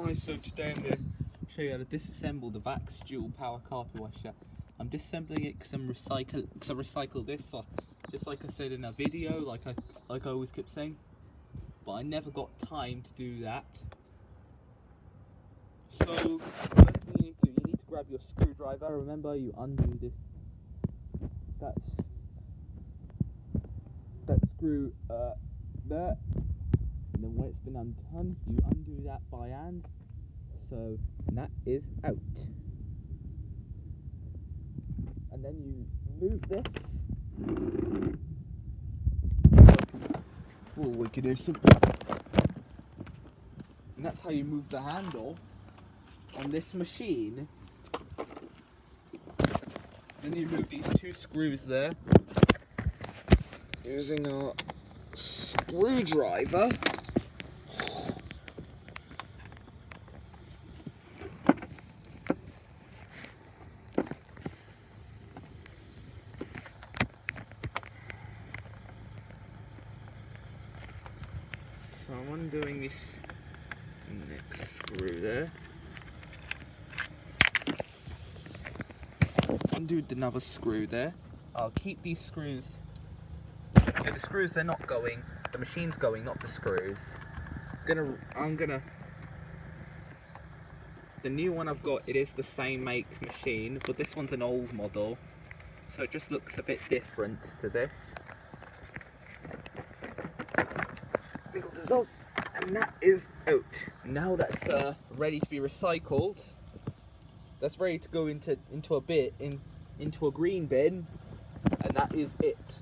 Hi, so today I'm going to show you how to disassemble the Vax dual power carpet washer. I'm disassembling it because I recycle this, just like I said in a video, like I always kept saying, but I never got time to do that. So first thing you need to grab your screwdriver. Remember, you undo this that screw there, and then when it's been undone, you undo that by hand. So that is out, and then you move this. Oh, we can do something. And that's how you move the handle on this machine. Then you move these two screws there using a screwdriver. So I'm undoing this next screw there. Undo another screw there. I'll keep these screws. Okay, the screws, they're not going. The machine's going, not the screws. The new one I've got, it is the same make machine, but this one's an old model, so it just looks a bit different to this. And that is out. Now that's ready to be recycled. That's ready to go into a green bin, and that is it.